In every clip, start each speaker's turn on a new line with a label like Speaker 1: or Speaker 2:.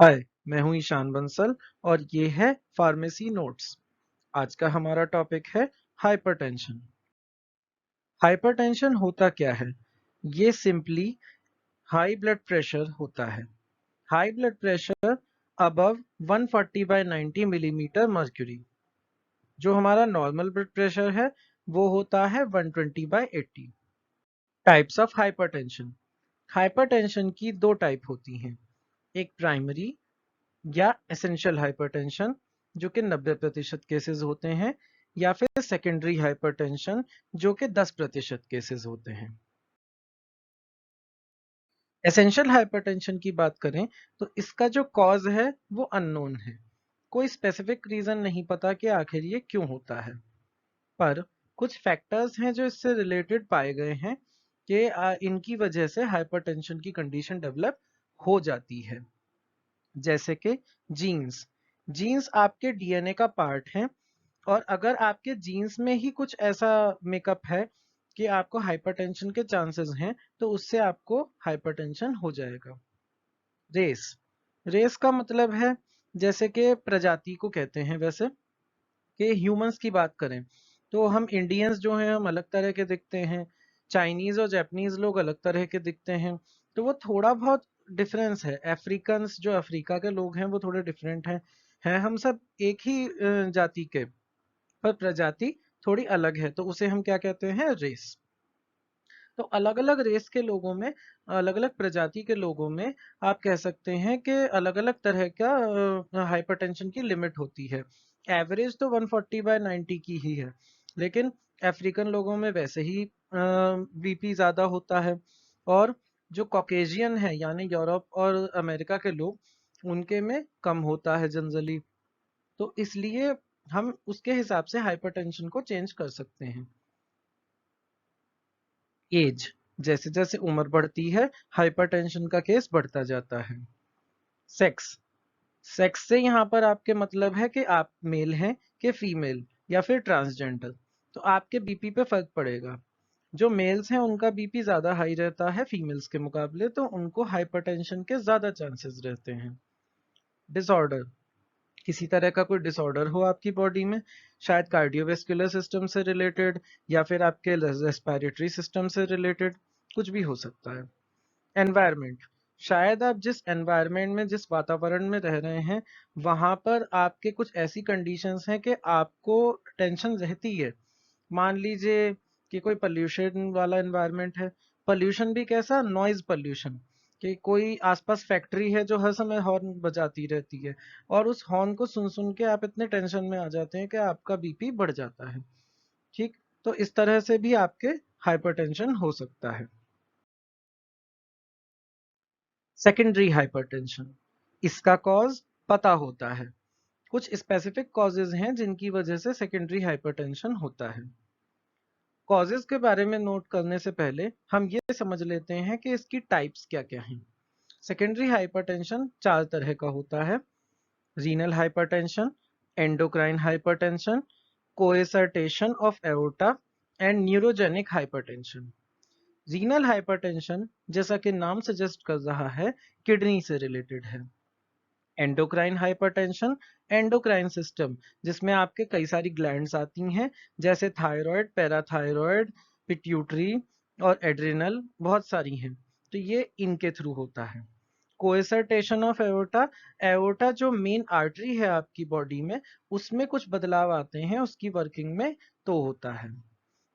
Speaker 1: हाय, मैं हूं ईशान बंसल और ये है फार्मेसी नोट्स। आज का हमारा टॉपिक है हाइपरटेंशन। हाइपरटेंशन होता क्या है? ये सिंपली हाई ब्लड प्रेशर होता है। High blood pressure above 140 by 90 millimetre mercury. जो हमारा नॉर्मल ब्लड प्रेशर है वो होता है 120 by 80। Types of hypertension. Hypertension की दो टाइप होती हैं, एक प्राइमरी या एसेंशियल हाइपरटेंशन जो कि 90% केसेस होते हैं, या फिर सेकेंडरी हाइपरटेंशन जो कि 10% केसेस होते हैं। एसेंशियल हाइपरटेंशन की बात करें तो इसका जो कॉज है वो अननोन है। कोई स्पेसिफिक रीजन नहीं पता कि आखिर ये क्यों होता है, पर कुछ फैक्टर्स हैं जो इससे रिलेटेड पाए गए हैं कि इनकी वजह से हाइपरटेंशन की कंडीशन डेवलप हो जाती है। जैसे कि जीन्स। जीन्स आपके डीएनए का पार्ट है, और अगर आपके जीन्स में ही कुछ ऐसा मेकअप है कि आपको हाइपरटेंशन के चांसेस हैं, तो उससे आपको हाइपरटेंशन हो जाएगा। रेस। रेस का मतलब है, जैसे कि प्रजाति को कहते हैं, वैसे कि ह्यूमंस की बात करें तो हम इंडियंस जो हैं हम अलग तरह के दिखते हैं, चाइनीज और जापानीज लोग अलग तरह के दिखते हैं। तो वो थोड़ा बहुत डिफरेंस है। अफ्रीकन्स जो अफ्रीका के लोग हैं वो थोड़े डिफरेंट हैं हम सब एक ही जाति के, पर प्रजाति थोड़ी अलग है, तो उसे हम क्या कहते हैं? रेस। तो अलग अलग रेस के लोगों में, अलग अलग प्रजाति के लोगों में आप कह सकते हैं कि अलग अलग तरह का हाइपरटेंशन की लिमिट होती है। एवरेज तो 140 बाय 90 की ही है, लेकिन अफ्रीकन लोगों में वैसे ही बीपी ज्यादा होता है, और जो कॉकेशियन है यानी यूरोप और अमेरिका के लोग, उनके में कम होता है जनरली। तो इसलिए हम उसके हिसाब से हाइपरटेंशन को चेंज कर सकते हैं। एज। जैसे जैसे उम्र बढ़ती है हाइपरटेंशन का केस बढ़ता जाता है। सेक्स। सेक्स से यहाँ पर आपके मतलब है कि आप मेल हैं कि फीमेल या फिर ट्रांसजेंडर, तो आपके बीपी पे फर्क पड़ेगा। जो मेल्स हैं उनका बीपी ज्यादा हाई रहता है फीमेल्स के मुकाबले, तो उनको हाइपरटेंशन के ज्यादा चांसेस रहते हैं। डिसऑर्डर। किसी तरह का कोई डिसऑर्डर हो आपकी बॉडी में, शायद कार्डियोवेस्कुलर सिस्टम से रिलेटेड या फिर आपके रेस्पिरेटरी सिस्टम से रिलेटेड, कुछ भी हो सकता है। एनवायरनमेंट। शायद आप जिस एनवायरनमेंट में, जिस वातावरण में रह रहे हैं, वहां पर आपके कुछ ऐसी कंडीशंस हैं कि आपको टेंशन रहती है। मान लीजिए कि कोई पोल्यूशन वाला एनवायरनमेंट है। पोल्यूशन भी कैसा? नॉइज पोल्यूशन, कि कोई आसपास फैक्ट्री है जो हर समय हॉर्न बजाती रहती है, और उस हॉर्न को सुन सुन के आप इतने टेंशन में आ जाते हैं कि आपका बीपी बढ़ जाता है। ठीक। तो इस तरह से भी आपके हाइपरटेंशन हो सकता है। Secondary hypertension. इसका कॉज पता होता है। कुछ स्पेसिफिक कॉजेज हैं जिनकी वजह से सेकेंडरी हाइपरटेंशन होता है। कॉजेज के बारे में नोट करने से पहले हम ये समझ लेते हैं कि इसकी टाइप्स क्या क्या हैं। सेकेंडरी हाइपरटेंशन चार तरह का होता है: renal hypertension, endocrine hypertension, coarctation of aorta and neurogenic hypertension. Renal hypertension, जैसा कि नाम सजेस्ट कर रहा है, किडनी से रिलेटेड है। एंडोक्राइन हाइपरटेंशन, एंडोक्राइन सिस्टम, जिसमें आपके कई सारी ग्लैंड्स आती हैं, जैसे थायराइड, पैराथायराइड, पिट्यूटरी और एड्रिनल, बहुत सारी हैं, तो ये इनके थ्रू होता है। कोएसर्टेशन ऑफ एओर्टा। एओर्टा जो मेन आर्टरी है आपकी बॉडी में, उसमें कुछ बदलाव आते हैं उसकी वर्किंग में, तो होता है।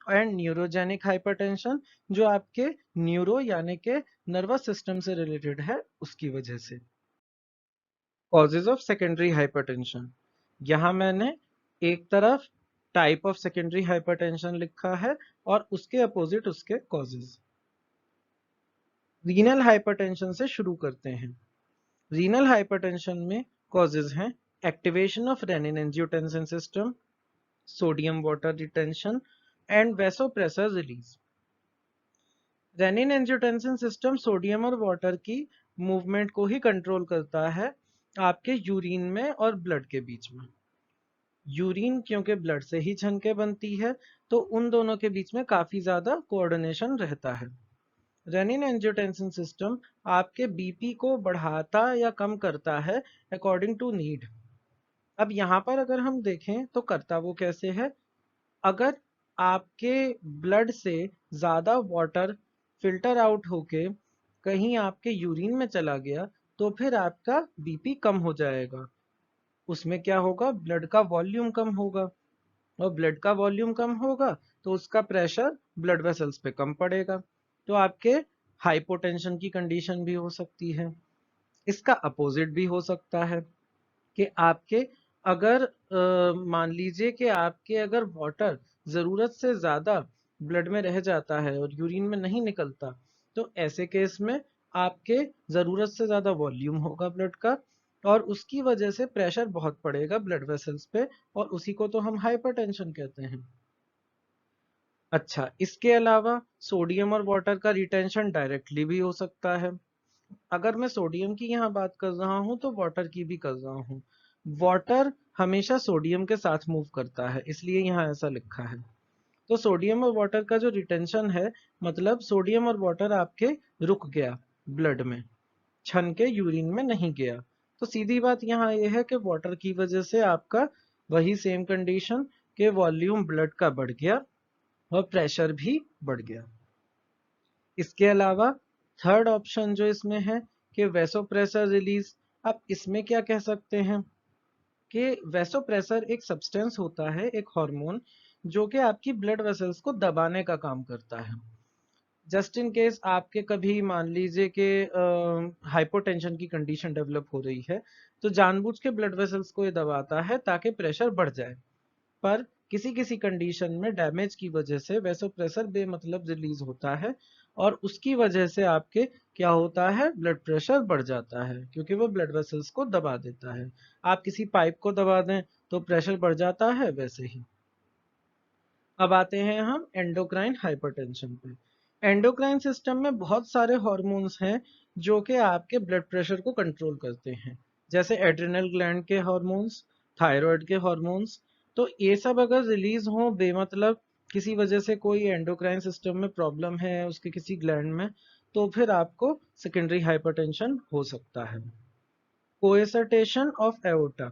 Speaker 1: एंड न्यूरोजेनिक हाइपरटेंशन, जो आपके न्यूरो यानी के नर्वस सिस्टम से रिलेटेड है, उसकी वजह से। Causes of secondary hypertension. यहाँ मैंने एक तरफ टाइप ऑफ सेकेंडरी हाइपरटेंशन लिखा है और उसके अपोजिट उसके कॉजेज। रीनल हाइपरटेंशन से शुरू करते हैं। रीनल हाइपरटेंशन में कॉजेज हैं: activation of renin angiotensin system, sodium water retention and vasopressor release. Renin angiotensin system sodium और वाटर की मूवमेंट को ही कंट्रोल करता है आपके यूरिन में और ब्लड के बीच में। यूरिन क्योंकि ब्लड से ही छन के बनती है, तो उन दोनों के बीच में काफी ज्यादा कोऑर्डिनेशन रहता है। रेनिन एंजियोटेंसिन सिस्टम आपके बीपी को बढ़ाता या कम करता है अकॉर्डिंग टू नीड। अब यहाँ पर अगर हम देखें तो करता वो कैसे है, अगर आपके ब्लड से ज़्यादा वाटर फिल्टर आउट होके कहीं आपके यूरिन में चला गया तो फिर आपका बीपी कम हो जाएगा। उसमें क्या होगा, ब्लड का वॉल्यूम कम होगा, और ब्लड का वॉल्यूम कम होगा तो उसका प्रेशर ब्लड वेसल्स पे कम पड़ेगा, तो आपके हाइपोटेंशन की कंडीशन भी हो सकती है। इसका अपोजिट भी हो सकता है कि आपके अगर मान लीजिए कि आपके अगर वाटर जरूरत से ज्यादा ब्लड में रह जाता है और यूरिन में नहीं निकलता, तो ऐसे केस में आपके जरूरत से ज्यादा वॉल्यूम होगा ब्लड का, और उसकी वजह से प्रेशर बहुत पड़ेगा ब्लड वेसल्स पे, और उसी को तो हम हाइपरटेंशन कहते हैं। अच्छा, इसके अलावा सोडियम और वाटर का रिटेंशन डायरेक्टली भी हो सकता है। अगर मैं सोडियम की यहाँ बात कर रहा हूँ तो वाटर की भी कर रहा हूँ। वाटर हमेशा सोडियम के साथ मूव करता है, इसलिए यहाँ ऐसा लिखा है। तो सोडियम और वाटर का जो रिटेंशन है, मतलब सोडियम और वाटर आपके रुक गया ब्लड में, छन के यूरिन में नहीं गया, तो सीधी बात यहाँ यह है कि वाटर की वजह से आपका वही सेम कंडीशन के वॉल्यूम ब्लड का बढ़ गया और प्रेशर भी बढ़ गया। इसके अलावा थर्ड ऑप्शन जो इसमें है कि वैसोप्रेसर रिलीज। आप इसमें क्या कह सकते हैं कि वैसोप्रेसर एक सब्सटेंस होता है, एक हार्मोन, जो कि आपकी ब्लड वेसल्स को दबाने का काम करता है। जस्ट इन केस आपके कभी मान लीजिए कि हाइपोटेंशन की कंडीशन डेवलप हो रही है, तो जानबूझ के ब्लड वेसल्स को ये दबाता है ताकि प्रेशर बढ़ जाए। पर किसी किसी कंडीशन में डैमेज की वजह से वैसोप्रेसर बेमतलब रिलीज होता है, और उसकी वजह से आपके क्या होता है, ब्लड प्रेशर बढ़ जाता है, क्योंकि वो ब्लड वेसल्स को दबा देता है। आप किसी पाइप को दबा दें तो प्रेशर बढ़ जाता है, वैसे ही। अब आते हैं हम एंडोक्राइन हाइपरटेंशन पे। एंडोक्राइन सिस्टम में बहुत सारे हॉर्मोन्स हैं जो कि आपके ब्लड प्रेशर को कंट्रोल करते हैं, जैसे एड्रिनल ग्लैंड के हॉर्मोन्स, थायराइड के हॉर्मोन्स। तो ये सब अगर रिलीज हो बेमतलब, किसी वजह से कोई एंडोक्राइन सिस्टम में प्रॉब्लम है उसके किसी ग्लैंड में, तो फिर आपको सेकेंडरी हाइपरटेंशन हो सकता है। कोएसर्टेशन ऑफ एओर्टा,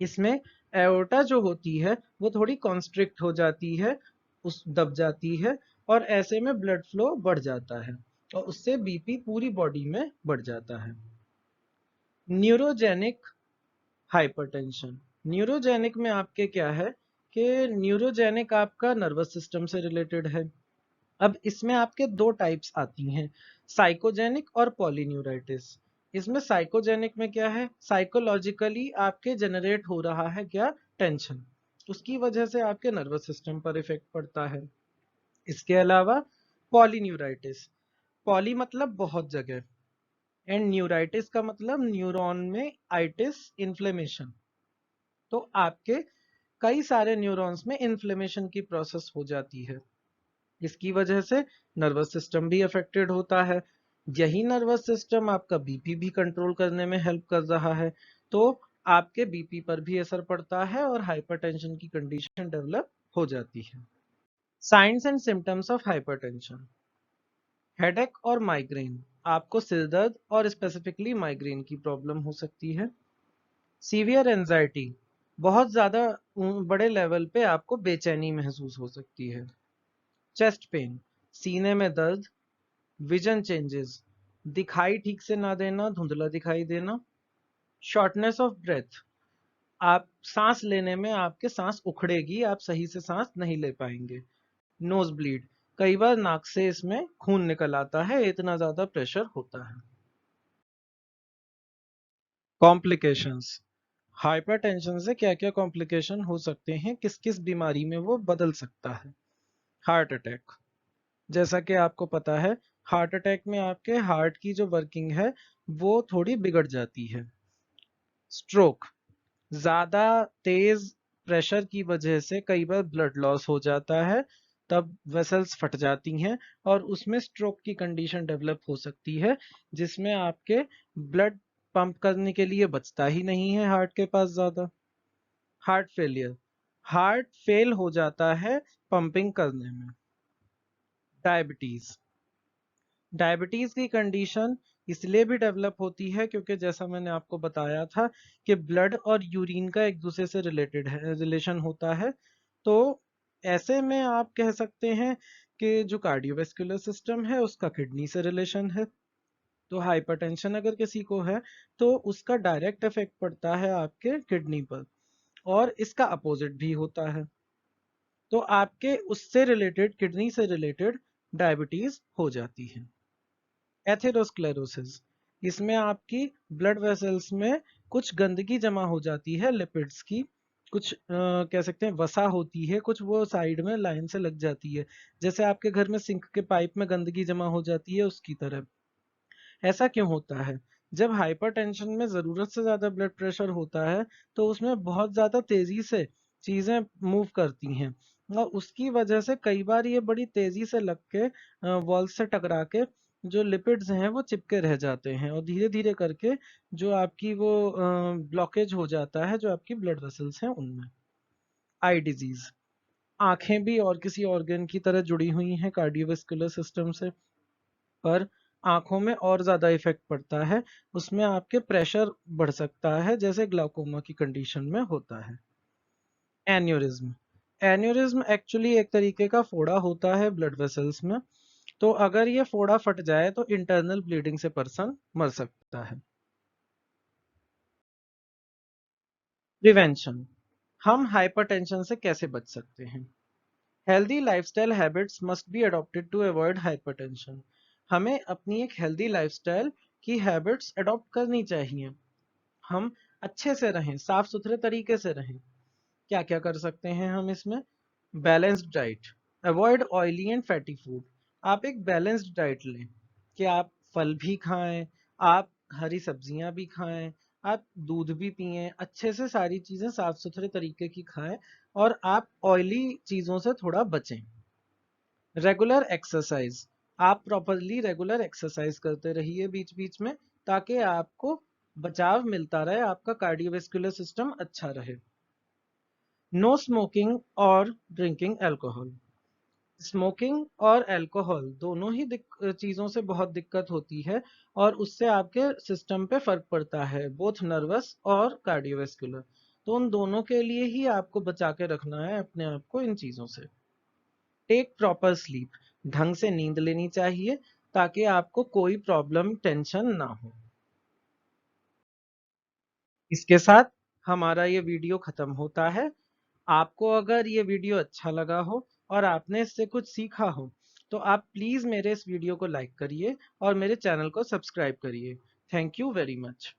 Speaker 1: इसमें एओर्टा जो होती है वो थोड़ी कॉन्स्ट्रिक्ट हो जाती है, उस दब जाती है, और ऐसे में ब्लड फ्लो बढ़ जाता है और उससे बीपी पूरी बॉडी में बढ़ जाता है। न्यूरोजेनिक हाइपरटेंशन, न्यूरोजेनिक में आपके क्या है कि न्यूरोजेनिक आपका नर्वस सिस्टम से रिलेटेड है। अब इसमें आपके दो टाइप्स आती हैं, साइकोजेनिक और पॉलीन्यूराइटिस। इसमें साइकोजेनिक में क्या है, साइकोलॉजिकली आपके जनरेट हो रहा है क्या, टेंशन, उसकी वजह से आपके नर्वस सिस्टम पर इफेक्ट पड़ता है। इसके अलावा पॉलीन्यूराइटिस, पॉली मतलब बहुत जगह, एंड न्यूराइटिस का मतलब न्यूरॉन में आइटिस, इन्फ्लेमेशन। तो आपके कई सारे न्यूरॉन्स में इन्फ्लेमेशन की प्रोसेस हो जाती है, इसकी वजह से नर्वस सिस्टम भी अफेक्टेड होता है। यही नर्वस सिस्टम आपका बीपी भी कंट्रोल करने में हेल्प कर रहा है, तो आपके बीपी पर भी असर पड़ता है और हाइपरटेंशन की कंडीशन डेवलप हो जाती है। Science and symptoms of hypertension, headache और माइग्रेन, आपको सिर दर्द और स्पेसिफिकली माइग्रेन की प्रॉब्लम हो सकती है। सीवियर एंजाइटी, बहुत ज्यादा बड़े लेवल पे आपको बेचैनी महसूस हो सकती है। चेस्ट पेन, सीने में दर्द। विजन चेंजेस, दिखाई ठीक से ना देना, धुंधला दिखाई देना। शॉर्टनेस ऑफ ब्रेथ, आप सांस लेने में आपके सांस उखड़ेगी, आप सही से सांस नहीं ले पाएंगे। नोज ब्लीड, कई बार नाक से इसमें खून निकल आता है, इतना ज्यादा प्रेशर होता है। कॉम्प्लिकेशंस, हाइपरटेंशन से क्या क्या कॉम्प्लिकेशन हो सकते हैं, किस किस बीमारी में वो बदल सकता है। हार्ट अटैक, जैसा कि आपको पता है हार्ट अटैक में आपके हार्ट की जो वर्किंग है वो थोड़ी बिगड़ जाती है। स्ट्रोक, ज्यादा तेज प्रेशर की वजह से कई बार ब्लड लॉस हो जाता है, तब वेसल्स फट जाती हैं और उसमें स्ट्रोक की कंडीशन डेवलप हो सकती है, जिसमें आपके ब्लड पंप करने के लिए बचता ही नहीं है हार्ट के पास ज्यादा। हार्ट फेलियर, हार्ट फेल हो जाता है पंपिंग करने में। डायबिटीज, डायबिटीज की कंडीशन इसलिए भी डेवलप होती है क्योंकि जैसा मैंने आपको बताया था कि ब्लड और यूरिन का एक दूसरे से रिलेशन होता है। तो ऐसे में आप कह सकते हैं कि जो कार्डियोवैस्कुलर सिस्टम है उसका किडनी से रिलेशन है। तो हाइपरटेंशन अगर किसी को है तो उसका डायरेक्ट इफेक्ट पड़ता है आपके किडनी पर, और इसका अपोजिट भी होता है। तो आपके उससे रिलेटेड, किडनी से रिलेटेड डायबिटीज हो जाती है। एथेरोस्क्लेरोसिस, इसमें आपकी ब्लड वेसल्स में कुछ गंदगी जमा हो जाती है, लिपिड्स की कुछ कह सकते हैं वसा होती है, कुछ वो साइड में लाइन से लग जाती है, जैसे आपके घर में सिंक के पाइप में गंदगी जमा हो जाती है उसकी तरह। ऐसा क्यों होता है? जब हाइपरटेंशन में जरूरत से ज्यादा ब्लड प्रेशर होता है तो उसमें बहुत ज्यादा तेजी से चीजें मूव करती हैं, और उसकी वजह से कई बार ये बड़ी तेजी से लग के वॉल से टकरा के जो लिपिड्स हैं वो चिपके रह जाते हैं, और धीरे धीरे करके जो आपकी वो ब्लॉकेज हो जाता है जो आपकी ब्लड वेसल्स हैं उनमें। आई डिजीज, आंखें भी और किसी ऑर्गन की तरह जुड़ी हुई हैं कार्डियोवास्कुलर सिस्टम से, पर आंखों में और ज्यादा इफेक्ट पड़ता है, उसमें आपके प्रेशर बढ़ सकता है जैसे ग्लाउकोमा की कंडीशन में होता है। एन्यूरिज्म, एन्यूरिज्म एक्चुअली एक तरीके का फोड़ा होता है ब्लड वेसल्स में। तो अगर ये फोड़ा फट जाए तो इंटरनल ब्लीडिंग से पर्सन मर सकता है। प्रिवेंशन, हम हाइपरटेंशन से कैसे बच सकते हैं? Healthy lifestyle habits must be adopted to avoid hypertension. हमें अपनी एक हेल्दी लाइफस्टाइल की हैबिट्स अडॉप्ट करनी चाहिए। हम अच्छे से रहें, साफ सुथरे तरीके से रहें। क्या क्या कर सकते हैं हम इसमें? Balanced diet, avoid oily and fatty food. आप एक बैलेंस्ड डाइट लें कि आप फल भी खाएं, आप हरी सब्जियां भी खाएं, आप दूध भी पिएं, अच्छे से सारी चीजें साफ सुथरे तरीके की खाएं, और आप ऑयली चीजों से थोड़ा बचें। रेगुलर एक्सरसाइज, आप प्रॉपरली रेगुलर एक्सरसाइज करते रहिए बीच बीच में, ताकि आपको बचाव मिलता रहे, आपका कार्डियोवास्कुलर सिस्टम अच्छा रहे। नो स्मोकिंग और ड्रिंकिंग अल्कोहल। स्मोकिंग और अल्कोहल दोनों ही चीजों से बहुत दिक्कत होती है, और उससे आपके सिस्टम पे फर्क पड़ता है, बोथ नर्वस और कार्डियोवास्कुलर। तो उन दोनों के लिए ही आपको बचा के रखना है अपने आप को इन चीजों से। टेक प्रॉपर स्लीप, ढंग से नींद लेनी चाहिए ताकि आपको कोई प्रॉब्लम, टेंशन ना हो। इसके साथ हमारा ये वीडियो खत्म होता है। आपको अगर ये वीडियो अच्छा लगा हो और आपने इससे कुछ सीखा हो तो आप प्लीज मेरे इस वीडियो को लाइक करिए और मेरे चैनल को सब्सक्राइब करिए। Thank you very much.